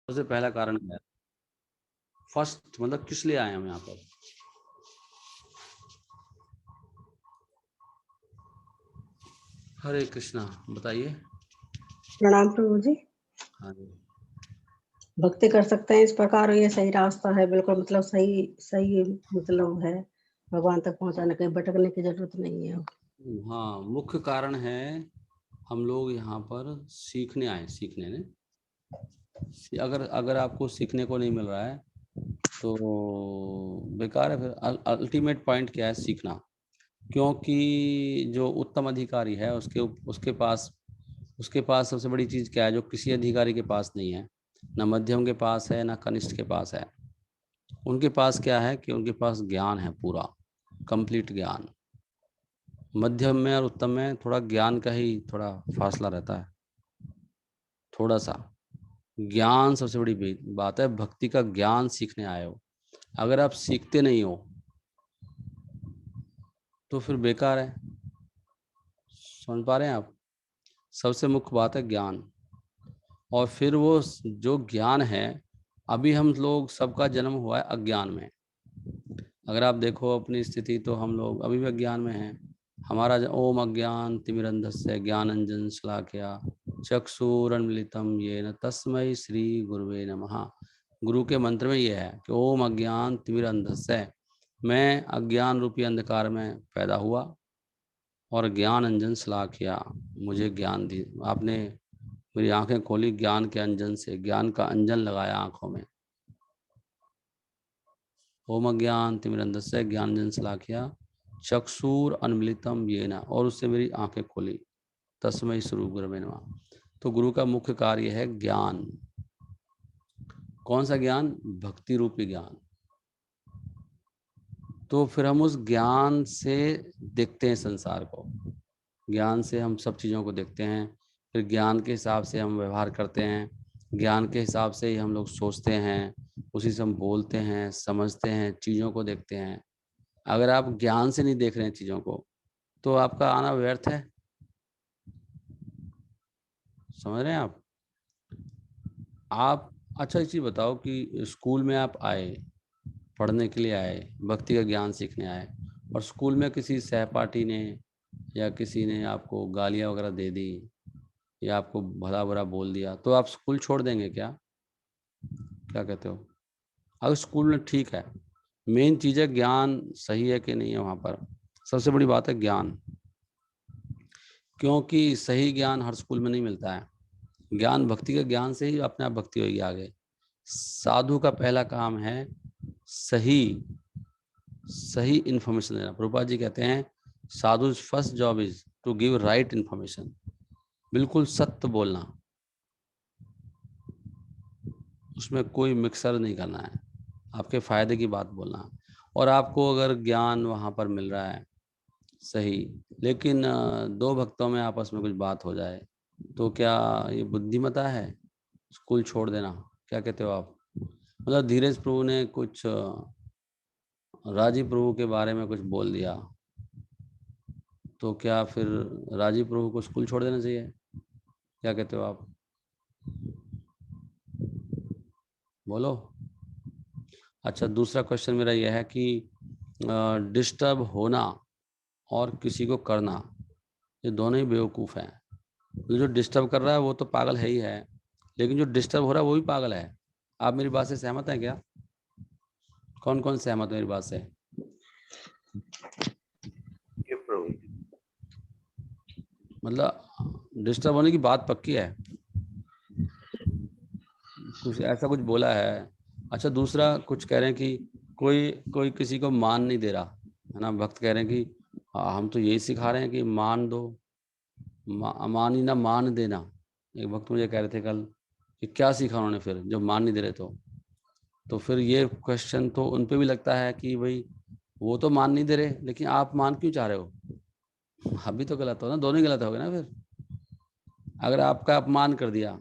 सबसे पहला कारण है फर्स्ट, मतलब किस लिए आए हम यहाँ पर। हरे कृष्णा, बताइए। प्रणाम प्रभु जी। हाँ जी। भक्ति कर सकते हैं इस प्रकार, ये सही रास्ता है बिल्कुल, मतलब सही सही मतलब है, भगवान तक पहुंचाने, कहीं भटकने की जरूरत नहीं है। हाँ, मुख्य कारण है हम लोग यहाँ पर सीखने आए। सीखने ने, अगर अगर आपको सीखने को नहीं मिल रहा है तो बेकार है। फिर अल्टीमेट पॉइंट क्या है? सीखना। क्योंकि जो उत्तम अधिकारी है उसके पास सबसे बड़ी चीज़ क्या है जो किसी अधिकारी के पास नहीं है, ना मध्यम के पास है ना कनिष्ठ के पास है। उनके पास क्या है कि उनके पास ज्ञान है, पूरा कंप्लीट ज्ञान। मध्यम में और उत्तम में थोड़ा ज्ञान का ही थोड़ा फासला रहता है, थोड़ा सा। ज्ञान सबसे बड़ी बात है। भक्ति का ज्ञान सीखने आए हो, अगर आप सीखते नहीं हो तो फिर बेकार है। समझ पा रहे हैं आप? सबसे मुख्य बात है ज्ञान। और फिर वो जो ज्ञान है, अभी हम लोग सबका जन्म हुआ है अज्ञान में। अगर आप देखो अपनी स्थिति तो हम लोग अभी भी अज्ञान में हैं। हमारा ओम अज्ञान तिमिरंधस्य ज्ञानंजन शलाकया चक्षुरुन्मीलितं येन तस्मै श्री गुरुवे नमः। गुरु के मंत्र में ये है कि ओम अज्ञान तिमिरंधस्य, मैं अज्ञान रूपी अंधकार में पैदा हुआ और ज्ञान अंजन शलाकया, मुझे ज्ञान दी आपने। मेरी आंखें खोली ज्ञान के अंजन से, ज्ञान का अंजन लगाया आंखों में। ओम अज्ञान तिमिरंधस्य ज्ञानंजन शलाकया चक्षुर अन्मिलितम येन, और उससे मेरी आंखें खोली। तस्मै श्री गुरुवे नमः। तो गुरु का मुख्य कार्य है ज्ञान। कौन सा ज्ञान? भक्ति रूपी ज्ञान। तो फिर हम उस ज्ञान से देखते हैं संसार को, ज्ञान से हम सब चीज़ों को देखते हैं। फिर ज्ञान के हिसाब से हम व्यवहार करते हैं, ज्ञान के हिसाब से ही हम लोग सोचते हैं, उसी से हम बोलते हैं, समझते हैं, चीज़ों को देखते हैं। अगर आप ज्ञान से नहीं देख रहे हैं चीज़ों को तो आपका आना व्यर्थ है। समझ रहे हैं आप? अच्छा एक चीज़ बताओ कि स्कूल में आप आए, पढ़ने के लिए आए, भक्ति का ज्ञान सीखने आए, और स्कूल में किसी सहपाठी ने या किसी ने आपको गालियाँ वगैरह दे दी या आपको भला बुरा बोल दिया, तो आप स्कूल छोड़ देंगे क्या? क्या कहते हो? अगर स्कूल में ठीक है, मेन चीज़ है ज्ञान सही है कि नहीं है वहाँ पर। सबसे बड़ी बात है ज्ञान, क्योंकि सही ज्ञान हर स्कूल में नहीं मिलता है। ज्ञान भक्ति का ज्ञान से ही अपने आप भक्ति होगी आगे। साधु का पहला काम है सही सही इन्फॉर्मेशन देना। प्रभुपाद जी कहते हैं साधु first job is to give right information. बिल्कुल सत्य बोलना, उसमें कोई मिक्सर नहीं करना है, आपके फायदे की बात बोलना। और आपको अगर ज्ञान वहाँ पर मिल रहा है सही, लेकिन दो भक्तों में आपस में कुछ बात हो जाए तो क्या ये बुद्धिमता है स्कूल छोड़ देना? क्या कहते हो आप? मतलब धीरज प्रभु ने कुछ राजीव प्रभु के बारे में कुछ बोल दिया, तो क्या फिर राजीव प्रभु को स्कूल छोड़ देना चाहिए? क्या कहते हो आप? बोलो। अच्छा, दूसरा क्वेश्चन मेरा यह है कि डिस्टर्ब होना और किसी को करना, ये दोनों ही बेवकूफ़ हैं। जो डिस्टर्ब कर रहा है वो तो पागल है ही है, लेकिन जो डिस्टर्ब हो रहा है वो भी पागल है। आप मेरी बात से सहमत हैं क्या? कौन कौन सहमत है मेरी बात से? ये प्रभु मतलब डिस्टर्ब होने की बात पक्की है, कुछ ऐसा कुछ बोला है। अच्छा, दूसरा कुछ कह रहे हैं कि कोई कोई किसी को मान नहीं दे रहा है ना। भक्त कह रहे हैं कि हम तो यही सिखा रहे हैं कि मान दो, मान ही ना मान देना। एक भक्त मुझे कह रहे थे कल कि क्या सीखा उन्होंने फिर जब मान नहीं दे रहे तो फिर ये क्वेश्चन तो उन पे भी लगता है कि भाई वो तो मान नहीं दे रहे, लेकिन आप मान क्यों चाह रहे हो? अभी तो गलत हो ना, दोनों ही गलत हो गए ना फिर। अगर आपका अपमान कर दिया,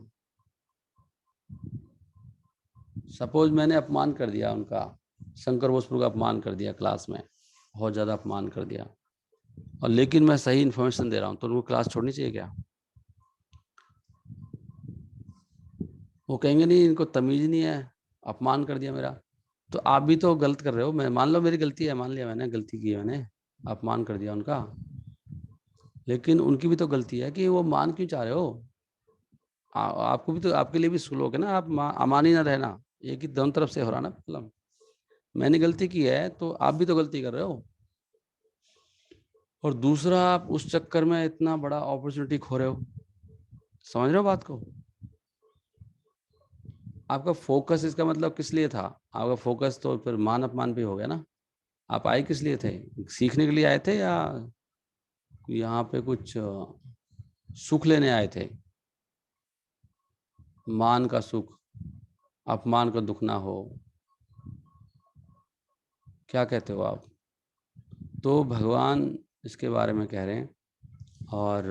सपोज मैंने अपमान कर दिया उनका, शंकर भोजपुर का अपमान कर दिया क्लास में, बहुत ज़्यादा अपमान कर दिया, और लेकिन मैं सही इन्फॉर्मेशन दे रहा हूँ, तो उनको क्लास छोड़नी चाहिए क्या? वो कहेंगे नहीं इनको तमीज नहीं है, अपमान कर दिया मेरा। तो आप भी तो गलत कर रहे हो। मैं मान लो मेरी गलती है, मान लिया मैंने गलती की है, मैंने अपमान कर दिया उनका, लेकिन उनकी भी तो गलती है कि वो मान क्यों चाह रहे हो। आपको भी तो, आपके लिए भी श्लोक है ना, आप अमानी ना रहना, एक ही दोनों तरफ से हो रहा ना मतलब। मैंने गलती की है तो आप भी तो गलती कर रहे हो। और दूसरा, आप उस चक्कर में इतना बड़ा अपॉर्चुनिटी खो रहे हो। समझ रहे हो बात को। आपका फोकस इसका मतलब किस लिए था? आपका फोकस तो फिर मान अपमान भी हो गया ना। आप आए किस लिए थे? सीखने के लिए आए थे, या यहाँ पे कुछ सुख लेने आए थे? मान का सुख, अपमान का दुख ना हो, क्या कहते हो आप? तो भगवान इसके बारे में कह रहे हैं। और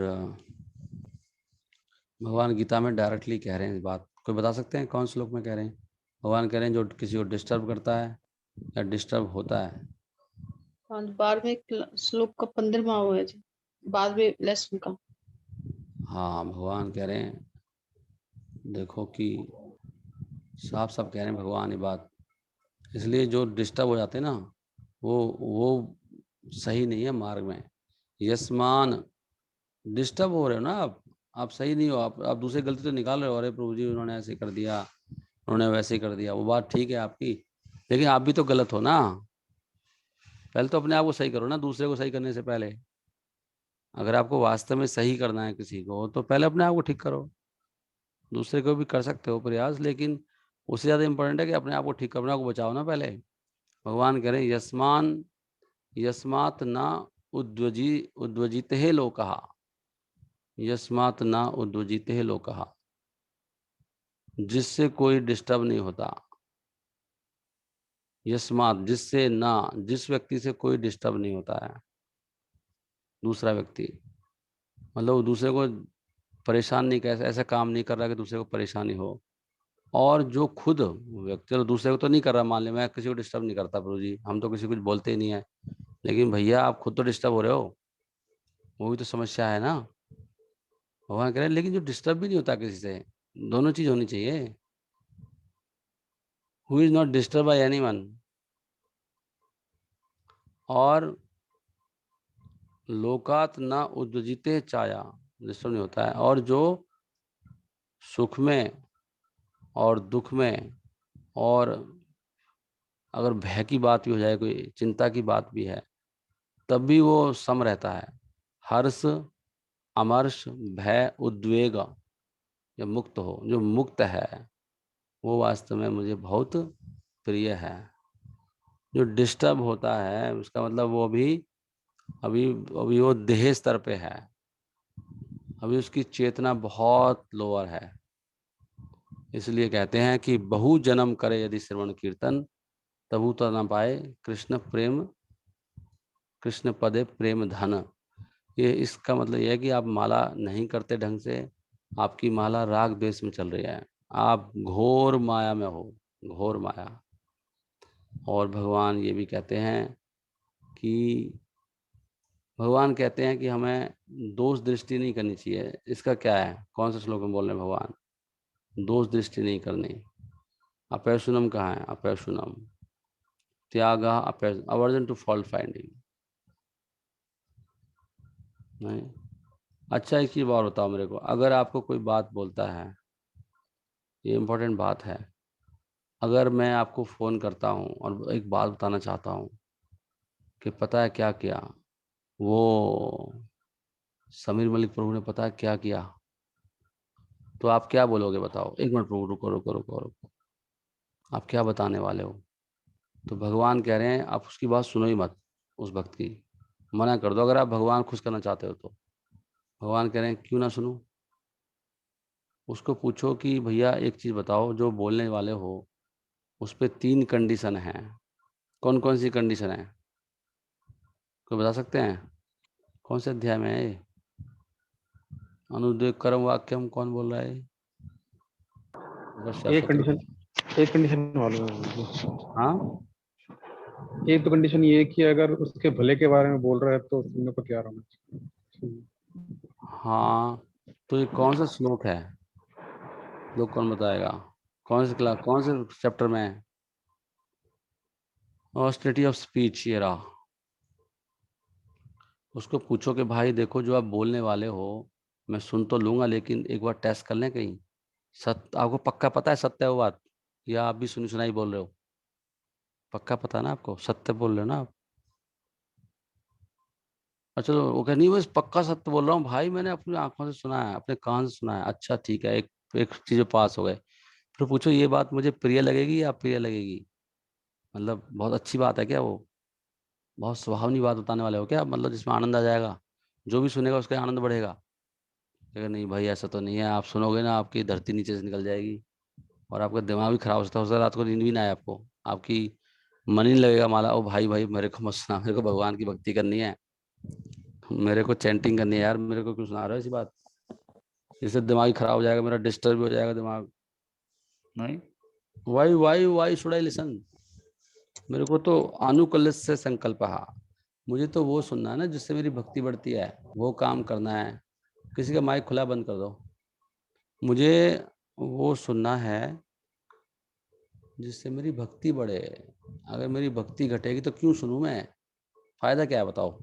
भगवान गीता में डायरेक्टली कह रहे हैं इस बात। कोई बता सकते हैं कौन श्लोक में कह रहे हैं? भगवान कह रहे हैं जो किसी को डिस्टर्ब करता है या डिस्टर्ब होता है। हाँ, बारहवें श्लोक का 15वां वो है जी, 12वें लेसन का। हाँ, भगवान कह रहे हैं, देखो कि साफ साफ कह रहे हैं भगवान ये बात। इसलिए जो डिस्टर्ब हो जाते हैं ना, वो सही नहीं है मार्ग में। यस्मान, डिस्टर्ब हो रहे हो ना आप सही नहीं हो। आप दूसरी गलती तो निकाल रहे हो, अरे प्रभु जी उन्होंने ऐसे कर दिया, उन्होंने वैसे कर दिया, वो बात ठीक है आपकी, लेकिन आप भी तो गलत हो ना। पहले तो अपने आप को सही करो ना, दूसरे को सही करने से पहले। अगर आपको वास्तव में सही करना है किसी को, तो पहले अपने आप को ठीक करो। दूसरे को भी कर सकते हो प्रयास, लेकिन उससे ज़्यादा इंपॉर्टेंट है कि अपने आप को ठीक करना, को बचाओ ना पहले। भगवान कह रहे हैं यस्मान यस्मात् न उद्वजिते लोकः, यस्मात् न उद्वजिते लोकः, जिससे कोई डिस्टर्ब नहीं होता। यस्मात्, जिससे, ना, जिस व्यक्ति से कोई डिस्टर्ब नहीं होता है। दूसरा व्यक्ति मतलब वो दूसरे को परेशान नहीं, कैसे ऐसा काम नहीं कर रहा कि दूसरे को परेशानी हो। और जो खुद व्यक्ति, चलो दूसरे को तो नहीं कर रहा, मान ले मैं किसी को डिस्टर्ब नहीं करता प्रभु जी, हम तो किसी को कुछ बोलते ही नहीं है, लेकिन भैया आप खुद तो डिस्टर्ब हो रहे हो, वो भी तो समस्या है ना। भगवान कह रहे हैं लेकिन जो डिस्टर्ब भी नहीं होता किसी से, दोनों चीज होनी चाहिए। Who is not disturb by anyone, और लोकात न उद्वजिते चाया, डिस्टर्ब नहीं होता है। और जो सुख में और दुख में, और अगर भय की बात भी हो जाए, कोई चिंता की बात भी है, तब भी वो सम रहता है। हर्ष, अमर्ष, भय, उद्वेग, जब मुक्त हो, जो मुक्त है, वो वास्तव में मुझे बहुत प्रिय है। जो डिस्टर्ब होता है उसका मतलब वो अभी अभी वो देह स्तर पे है, अभी उसकी चेतना बहुत लोअर है। इसलिए कहते हैं कि बहु जन्म करे यदि श्रवण कीर्तन, तबु तो न पाए कृष्ण प्रेम, कृष्ण पदे प्रेम धन। ये इसका मतलब यह है कि आप माला नहीं करते ढंग से, आपकी माला राग द्वेष में चल रही है, आप घोर माया में हो, घोर माया। और भगवान ये भी कहते हैं कि हमें दोष दृष्टि नहीं करनी चाहिए। इसका क्या है, कौन सा श्लोक में बोल रहे हैं भगवान? दोष दृष्टि नहीं करनी। अपैशुनम कहाँ है? अपैशुनम त्याग, अवर्जन टू फॉल्ट फाइंडिंग। नहीं। अच्छा, एक चीज और बताओ मेरे को, अगर आपको कोई बात बोलता है, ये इंपॉर्टेंट बात है, अगर मैं आपको फोन करता हूँ और एक बात बताना चाहता हूँ कि पता है क्या किया वो समीर मलिक प्रभु ने, पता है क्या किया, तो आप क्या बोलोगे? बताओ। एक मिनट प्रभु, रुको रुको रुको रुको, आप क्या बताने वाले हो? तो भगवान कह रहे हैं आप उसकी बात सुनो ही मत, उस भक्त की मना कर दो, अगर आप भगवान खुश करना चाहते हो तो। भगवान कह रहे हैं क्यों ना सुनो? उसको पूछो कि भैया एक चीज बताओ, जो बोलने वाले हो उस पे 3 कंडीशन है, कौन कौन सी कंडीशन है? कोई बता सकते हैं? कौन से अध्याय में है ये? अनुद्वेग कर्म वाक्यम कौन बोल रहा है? एक शास्त्र। कंडीशन मालूम है मुझे। हाँ, एक तो कंडीशन ये है कि अगर उसके भले के बारे में बोल रहा है तो सुनने को तैयार होना चाहिए। हाँ, तो ये कौन सा श्लोक है? लोग कौन बताएगा? कौन से क्लास, कौन से चैप्टर में है? ऑस्टेरिटी ऑफ स्पीच, ये रहा। उसको पूछो कि भाई देखो, जो आप बोलने वाले हो मैं सुन तो लूंगा, लेकिन एक बार टेस्ट कर लें कहीं। सत्य आपको पक्का पता है, सत्य है वो बात, या आप भी सुनी सुनाई बोल रहे हो? पक्का पता है ना आपको, सत्य बोल रहे हो ना आप? अच्छा, तो वो कह नहीं, बस पक्का सत्य बोल रहा हूँ भाई, मैंने अपनी आंखों से सुना है, अपने कान से सुना है। अच्छा ठीक है, एक एक चीज पास हो गए। फिर पूछो ये बात मुझे प्रिय लगेगी या अप्रिय लगेगी? मतलब बहुत अच्छी बात है क्या वो? बहुत सुहावनी बात बताने वाले हो क्या, मतलब जिसमें आनंद आ जाएगा, जो भी सुनेगा उसका आनंद बढ़ेगा? अगर नहीं भाई, ऐसा तो नहीं है, आप सुनोगे ना आपकी धरती नीचे से निकल जाएगी, और आपका दिमाग भी खराब हो सकता है, रात को नींद भी ना आए आपको, आपकी मन ही नहीं लगेगा। माला, ओ भाई भाई मेरे को मत सुना, मेरे को भगवान की भक्ति करनी है, मेरे को चैंटिंग करनी है यार, मेरे को क्यों सुना रहे हो ऐसी बात? इससे दिमाग ही खराब हो जाएगा मेरा, डिस्टर्ब हो जाएगा दिमाग। नहीं, वाई शुड आई लिसन? मेरे को तो अनुकूलित से संकल्प, मुझे तो वो सुनना है ना जिससे मेरी भक्ति बढ़ती है, वो काम करना है। किसी का माइक खुला बंद कर दो। मुझे वो सुनना है जिससे मेरी भक्ति बढ़े। अगर मेरी भक्ति घटेगी तो क्यों सुनूं मैं? फायदा क्या है बताओ?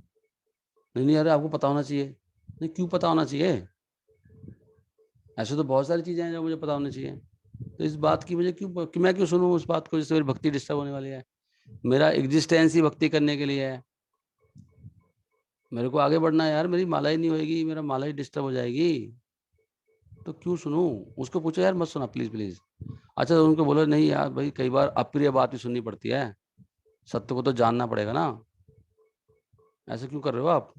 नहीं नहीं, अरे आपको पता होना चाहिए। नहीं, क्यों पता होना चाहिए? ऐसे तो बहुत सारी चीजें हैं जो मुझे पता होनी चाहिए। तो इस बात की मुझे क्यों, कि मैं क्यों सुनूं उस बात को जिससे मेरी भक्ति डिस्टर्ब होने वाली है? मेरा एग्जिस्टेंस ही भक्ति करने के लिए है। मेरे को आगे बढ़ना है यार, मेरी माला ही नहीं होगी, मेरा माला ही डिस्टर्ब हो जाएगी, तो क्यों सुनूं? उसको पूछो यार मत सुना प्लीज प्लीज। अच्छा, तो उनको बोलो नहीं यार भाई, कई बार अप्रिय बात भी सुननी पड़ती है, सत्य को तो जानना पड़ेगा ना। ऐसे क्यों कर रहे हो आप?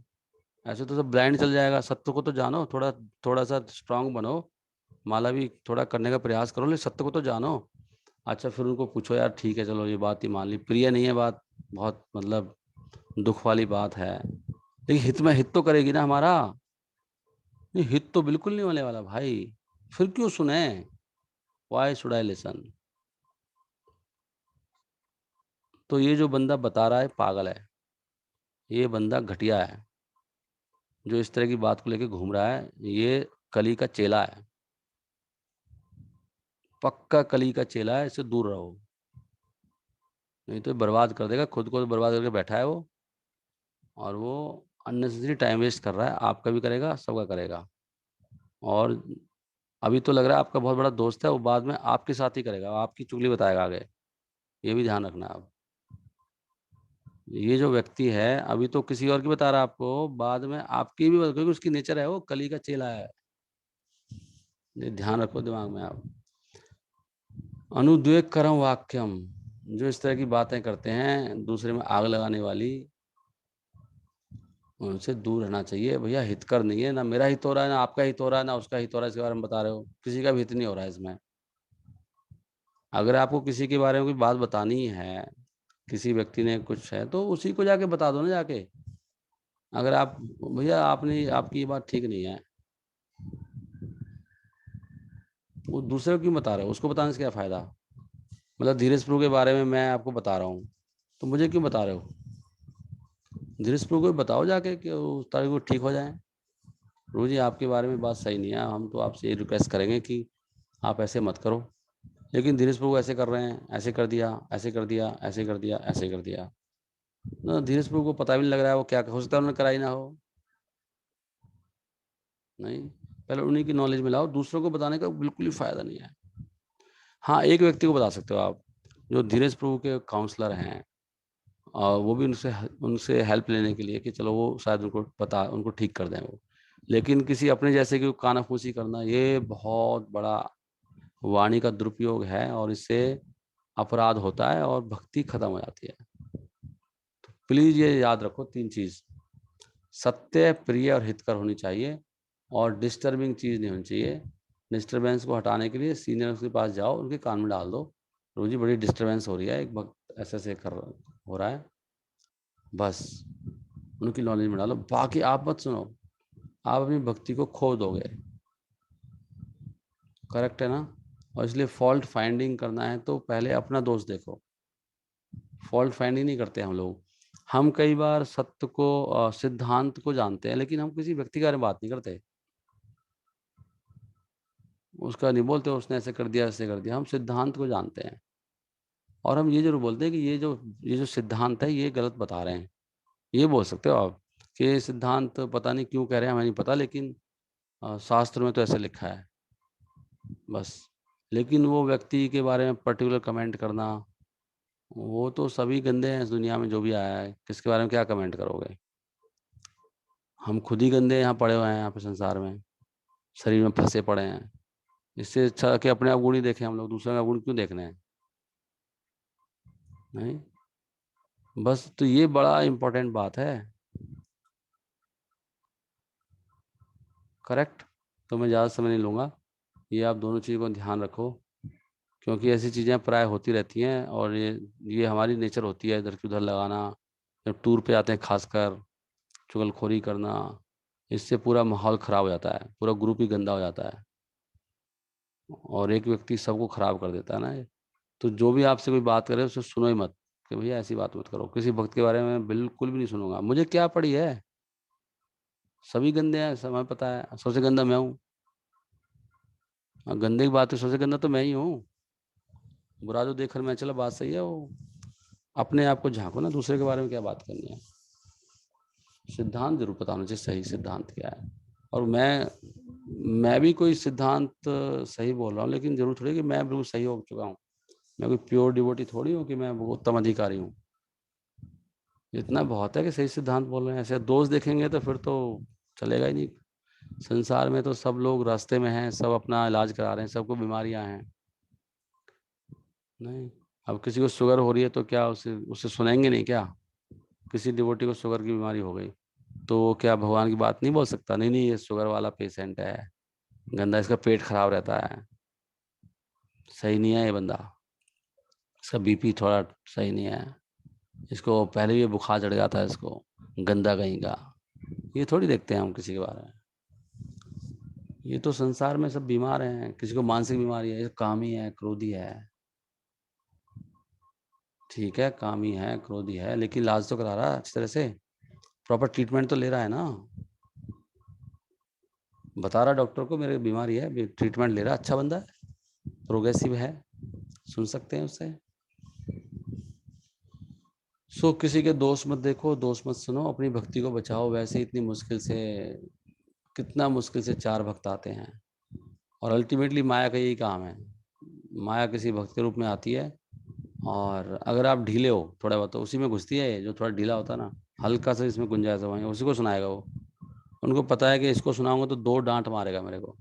ऐसे तो सब ब्लाइंड चल जाएगा, सत्य को तो जानो, थोड़ा थोड़ा सा स्ट्रांग बनो, माला भी थोड़ा करने का प्रयास करो, लेकिन सत्य को तो जानो। अच्छा, फिर उनको पूछो यार ठीक है चलो, ये बात ही मान ली, प्रिय नहीं है बात, बहुत मतलब दुख वाली बात है, लेकिन हित में हित तो करेगी ना हमारा? नहीं, हित तो बिल्कुल नहीं होने वाला भाई, फिर क्यों सुने? Why should I listen? तो ये जो बंदा बता रहा है पागल है, ये बंदा घटिया है, जो इस तरह की बात को लेके घूम रहा है, ये कली का चेला है, पक्का कली का चेला है, इससे दूर रहो, नहीं तो ये बर्बाद कर देगा, खुद को तो बर्बाद करके बैठा है वो, और वो अननेसेसरी टाइम वेस्ट कर रहा है, आपका भी करेगा, सबका करेगा। और अभी तो लग रहा है आपका बहुत बड़ा दोस्त है, वो बाद में आपके साथ ही करेगा, आपकी चुगली बताएगा आगे, ये भी ध्यान रखना आप। ये जो व्यक्ति है अभी तो किसी और की बता रहा है आपको, बाद में आपकी भी, क्योंकि उसकी नेचर है, वो कली का चेला है, ये ध्यान रखो दिमाग में आप। अनुद्वेग करम वाक्यम, जो इस तरह की बातें करते हैं दूसरे में आग लगाने वाली, उनसे दूर रहना चाहिए भैया। हितकर नहीं है, ना मेरा हित हो रहा है, ना आपका हित हो रहा है, ना उसका हित हो रहा है, इसके बारे में बता रहे हो, किसी का भी हित नहीं हो रहा है इसमें। अगर आपको किसी के बारे में कोई बात बतानी है, किसी व्यक्ति ने कुछ है, तो उसी को जाके बता दो ना जाके। अगर आप, भैया आपने, आपकी ये बात ठीक नहीं है, वो दूसरे को क्यों बता रहे हो? उसको बताने से क्या फायदा? मतलब धीरज प्रभु के बारे में मैं आपको बता रहा हूँ, तो मुझे क्यों बता रहे हो? धीरज प्रभु को बताओ जाके कि उस तरह को ठीक हो जाए। प्रभु जी आपके बारे में बात सही नहीं है, हम तो आपसे ये रिक्वेस्ट करेंगे कि आप ऐसे मत करो, लेकिन धीरज प्रभु ऐसे कर रहे हैं, ऐसे कर दिया, ऐसे कर दिया, ऐसे कर दिया, ऐसे कर दिया ना। धीरज प्रभु को पता भी नहीं लग रहा है वो क्या, हो सकता है उन्होंने कराई ना हो। नहीं, पहले उन्हीं की नॉलेज में लाओ, दूसरों को बताने का बिल्कुल ही फायदा नहीं है। हाँ, एक व्यक्ति को बता सकते हो आप, जो धीरज प्रभु के काउंसलर हैं, और वो भी उनसे उनसे हेल्प लेने के लिए कि चलो वो शायद उनको पता, उनको ठीक कर दें वो। लेकिन किसी अपने जैसे की कानाफूसी करना, ये बहुत बड़ा वाणी का दुरुपयोग है, और इससे अपराध होता है और भक्ति खत्म हो जाती है। तो प्लीज ये याद रखो, तीन चीज, सत्य, प्रिय और हितकर होनी चाहिए, और डिस्टर्बिंग चीज नहीं होनी चाहिए। डिस्टरबेंस को हटाने के लिए सीनियर्स के पास जाओ, उनके कान में डाल दो, रोजी बड़ी डिस्टरबेंस हो रही है, एक वक्त ऐसे ऐसे कर हो रहा है, बस उनकी नॉलेज में डालो, बाकी आप मत सुनो, आप अपनी भक्ति को खो दोगे। करेक्ट है ना? और इसलिए फॉल्ट फाइंडिंग करना है तो पहले अपना दोष देखो। फॉल्ट फाइंडिंग नहीं करते हम लोग, हम कई बार सत्य को, सिद्धांत को जानते हैं, लेकिन हम किसी व्यक्ति के बारे में बात नहीं करते। उसका नहीं बोलते उसने ऐसे कर दिया ऐसे कर दिया, हम सिद्धांत को जानते हैं। और हम ये जरूर बोलते हैं कि ये जो सिद्धांत है ये गलत बता रहे हैं। ये बोल सकते हो आप कि ये सिद्धांत पता नहीं क्यों कह रहे हैं हमें नहीं पता, लेकिन शास्त्र में तो ऐसे लिखा है बस। लेकिन वो व्यक्ति के बारे में पर्टिकुलर कमेंट करना, वो तो सभी गंदे हैं इस दुनिया में, जो भी आया है किसके बारे में क्या कमेंट करोगे। हम खुद ही गंदे यहाँ पड़े हुए हैं यहाँ पे संसार में, शरीर में फंसे पड़े हैं। इससे अच्छा कि अपने आप गुण ही देखें हम लोग, दूसरे का गुण क्यों देखने हैं। नहीं, बस तो ये बड़ा इम्पोर्टेंट बात है। करेक्ट। तो मैं ज़्यादा समय नहीं लूँगा, ये आप दोनों चीज़ों को ध्यान रखो, क्योंकि ऐसी चीज़ें प्राय होती रहती हैं और ये हमारी नेचर होती है इधर की उधर लगाना। जब टूर पे आते हैं खासकर चुगलखोरी करना, इससे पूरा माहौल ख़राब हो जाता है, पूरा ग्रुप ही गंदा हो जाता है और एक व्यक्ति सबको ख़राब कर देता है ना ये। तो जो भी आपसे कोई बात करे उसे सुनो ही मत कि भैया ऐसी बात मत करो। किसी भक्त के बारे में बिल्कुल भी नहीं सुनूंगा, मुझे क्या पड़ी है, सभी गंदे हैं समय पता है, सबसे गंदा मैं हूँ। गंदे की बात है, सबसे गंदा तो मैं ही हूँ। बुरा जो देख कर मैं चला, बात सही है वो। अपने आप को झांको ना, दूसरे के बारे में क्या बात करनी है। सिद्धांत जरूर पता होना चाहिए, सही सिद्धांत क्या है। और मैं भी कोई सिद्धांत सही बोल रहा हूँ, लेकिन जरूर थोड़ी कि मैं बिल्कुल सही हो चुका हूँ। मैं कोई प्योर डिवोटी थोड़ी हूँ कि मैं बहुत उत्तम अधिकारी हूँ। इतना बहुत है कि सही सिद्धांत बोल रहे हैं। ऐसे दोष देखेंगे तो फिर तो चलेगा ही नहीं। संसार में तो सब लोग रास्ते में हैं, सब अपना इलाज करा रहे हैं, सबको बीमारियां हैं। नहीं, अब किसी को शुगर हो रही है तो क्या उसे उसे सुनेंगे नहीं क्या। किसी डिवोटी को शुगर की बीमारी हो गई तो वो क्या भगवान की बात नहीं बोल सकता, नहीं नहीं ये शुगर वाला पेशेंट है, गंदा, इसका पेट खराब रहता है, सही नहीं है ये बंदा, इसका बीपी थोड़ा सही नहीं है, इसको पहले ये बुखार चढ़ गया था, इसको गंदा कहीं का। ये थोड़ी देखते हैं हम किसी के बारे में। ये तो संसार में सब बीमार हैं, किसी को मानसिक बीमारी है, ये कामी है, क्रोधी है। ठीक है, कामी है, क्रोधी है, लेकिन इलाज तो करा रहा है अच्छी तरह से, प्रॉपर ट्रीटमेंट तो ले रहा है ना। बता रहा डॉक्टर को मेरे बीमारी है, ट्रीटमेंट ले रहा, अच्छा बंदा है, प्रोग्रेसिव है, सुन सकते हैं उससे। सो किसी के दोष मत देखो, दोष मत सुनो, अपनी भक्ति को बचाओ। वैसे ही इतनी मुश्किल से, कितना मुश्किल से 4 भक्त आते हैं और अल्टीमेटली माया का यही काम है। माया किसी भक्त के रूप में आती है और अगर आप ढीले हो थोड़ा बहुत तो उसी में घुसती है। ये जो थोड़ा ढीला होता है ना, हल्का सा इसमें गुंजाइश है, उसी को सुनाएगा वो। उनको पता है कि इसको सुनाऊंगा तो 2 डांट मारेगा मेरे को,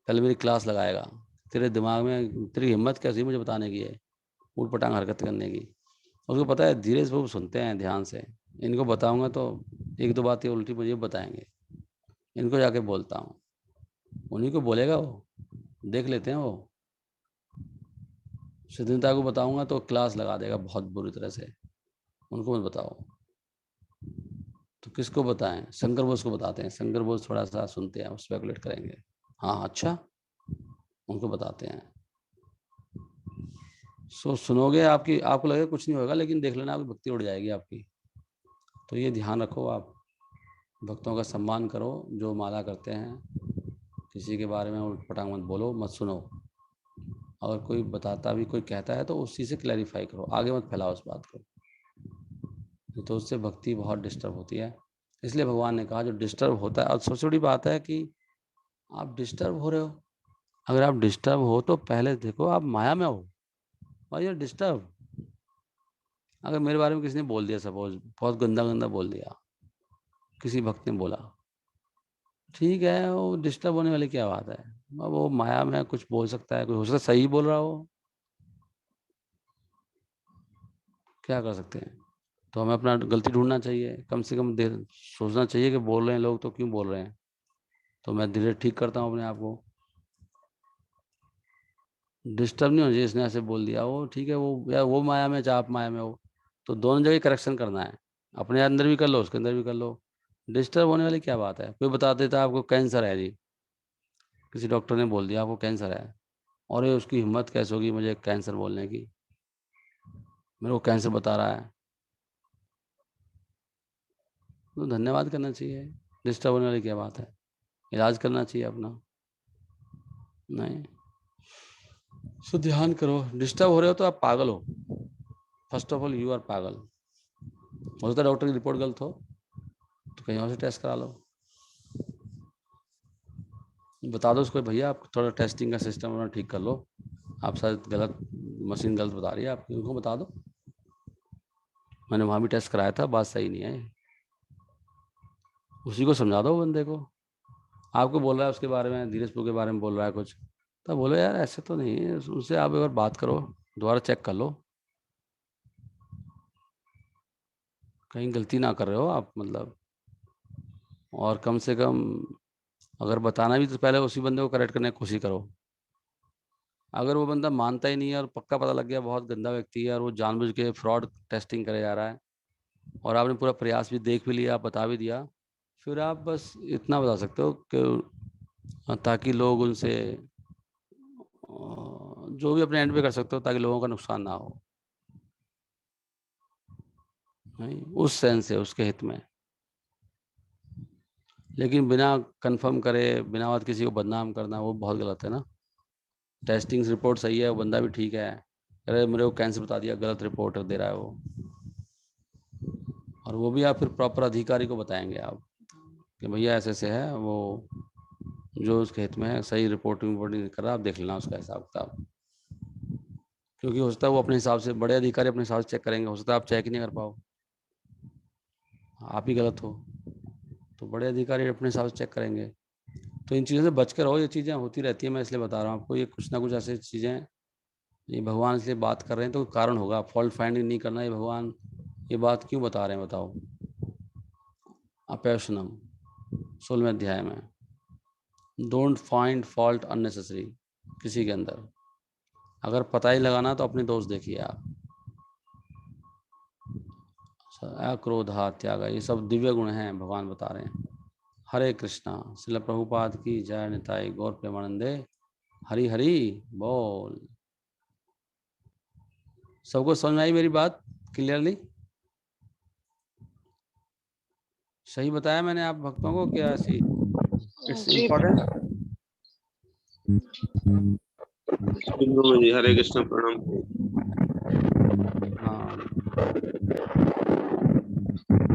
कल मेरी क्लास लगाएगा। तेरे दिमाग में तेरी हिम्मत कैसी मुझे बताने की है, ऊट पटांग हरकत करने की। उसको पता है, धीरे से वो सुनते हैं ध्यान से। इनको बताऊंगा तो 1-2 बातें उल्टी मुझे बताएंगे, इनको जाके बोलता हूँ, उन्हीं को बोलेगा वो, देख लेते हैं वो। सिद्धांता को बताऊंगा तो क्लास लगा देगा बहुत बुरी तरह से, उनको मत बताओ। तो किसको बताएं, शंकर बोस को बताते हैं, शंकर बोस थोड़ा सा सुनते हैं, स्पेकुलेट करेंगे। हाँ अच्छा, उनको बताते हैं। सुनोगे, आपकी आपको लगेगा कुछ नहीं होगा, लेकिन देख लेना आपकी भक्ति उड़ जाएगी आपकी। तो ये ध्यान रखो, आप भक्तों का सम्मान करो जो माला करते हैं। किसी के बारे में उल्ट पटांग मत बोलो, मत सुनो। अगर कोई बताता भी, कोई कहता है तो उसी से क्लैरिफाई करो, आगे मत फैलाओ उस बात को। तो उससे भक्ति बहुत डिस्टर्ब होती है। इसलिए भगवान ने कहा जो डिस्टर्ब होता है, और सबसे बड़ी बात है कि आप डिस्टर्ब हो रहे हो। अगर आप डिस्टर्ब हो तो पहले देखो आप माया में हो और ये डिस्टर्ब। अगर मेरे बारे में किसी ने बोल दिया, सपोज बहुत गंदा गंदा बोल दिया, किसी भक्त ने बोला, ठीक है, वो डिस्टर्ब होने वाली क्या बात है। अब वो माया में कुछ बोल सकता है, कोई हो सकता है सही बोल रहा हो, क्या कर सकते हैं। तो हमें अपना गलती ढूंढना चाहिए, कम से कम देर सोचना चाहिए कि बोल रहे हैं लोग तो क्यों बोल रहे हैं। तो मैं धीरे ठीक करता हूँ अपने आप को, डिस्टर्ब नहीं होना चाहिए। इसने ऐसे बोल दिया, वो ठीक है, वो या वो माया में चाहे आप माया में हो, तो दोनों जगह करेक्शन करना है। अपने अंदर भी कर लो, उसके अंदर भी कर लो। डिस्टर्ब होने वाली क्या बात है। कोई बता देता है आपको कैंसर है जी, किसी डॉक्टर ने बोल दिया आपको कैंसर है, और ये उसकी हिम्मत कैसे होगी मुझे कैंसर बोलने की, मेरे को कैंसर बता रहा है। तो धन्यवाद करना चाहिए, डिस्टर्ब होने वाली क्या बात है, इलाज करना चाहिए अपना। नहीं। सो ध्यान करो। डिस्टर्ब हो रहे हो तो आप पागल हो। First of all you are पागल। हो सकता है डॉक्टर की रिपोर्ट गलत हो तो कहीं और से टेस्ट करा लो। बता दो उसको, भैया आप थोड़ा टेस्टिंग का सिस्टम अपना ठीक कर लो, आप शायद गलत मशीन गलत बता रही है आपकी। उनको बता दो मैंने वहाँ भी टेस्ट कराया था, बात सही नहीं है। उसी को समझा दो बंदे को। आपको बोल रहा है उसके बारे में, धीरजपुर के बारे में बोल रहा है कुछ, तो बोलो यार ऐसे तो नहीं है, उनसे आप एक बार बात करो, दोबारा चेक कर लो, कहीं गलती ना कर रहे हो आप मतलब। और कम से कम अगर बताना भी तो पहले उसी बंदे को करेक्ट करने की कोशिश करो। अगर वो बंदा मानता ही नहीं है और पक्का पता लग गया बहुत गंदा व्यक्ति है और वो जानबूझ के फ्रॉड टेस्टिंग करे जा रहा है और आपने पूरा प्रयास भी देख भी लिया, बता भी दिया, फिर आप बस इतना बता सकते हो कि ताकि लोग उनसे जो भी अपने एंड पे कर सकते हो ताकि लोगों का नुकसान ना हो, नहीं उस सेंस है उसके हित में। लेकिन बिना कंफर्म करे बिना बात किसी को बदनाम करना वो बहुत गलत है ना। टेस्टिंग रिपोर्ट सही है, वो बंदा भी ठीक है, अरे मेरे को कैंसर बता दिया, गलत रिपोर्ट दे रहा है वो। और वो भी आप फिर प्रॉपर अधिकारी को बताएंगे आप कि भैया ऐसे ऐसे है, वो जो उसके हित में है सही रिपोर्टिंग नहीं कर रहा, आप देख लेना उसका हिसाब किताब। क्योंकि हो सकता है वो अपने हिसाब से, बड़े अधिकारी अपने हिसाब से चेक करेंगे, हो सकता है आप चेक ही नहीं कर पाओ, आप ही गलत हो, तो बड़े अधिकारी अपने हिसाब से चेक करेंगे। तो इन चीज़ों से बच कर रहो, ये चीज़ें होती रहती है, मैं इसलिए बता रहा हूँ आपको, ये कुछ ना कुछ ऐसी चीज़ें, ये भगवान इसलिए बात कर रहे हैं तो कारण होगा। फॉल्ट फाइंडिंग नहीं करना, ये भगवान ये बात क्यों बता रहे हैं बताओ। अपैशनम 16वें अध्याय में, डोंट फाइंड फॉल्ट अननेसेसरी किसी के अंदर। अगर पता ही लगाना तो अपने दोस्त देखिए आप। अक्रोधा त्याग, ये सब दिव्य गुण हैं, भगवान बता रहे हैं। हरे कृष्णा। श्रील प्रभुपाद की जय। निताई गौर प्रेमानंदे। हरि हरि बोल। सबको समझ में आई मेरी बात क्लियरली? सही बताया मैंने आप भक्तों को क्या? ऐसी इट्स जी इम्पोर्टेंट। जी हरे कृष्ण, प्रणाम। हाँ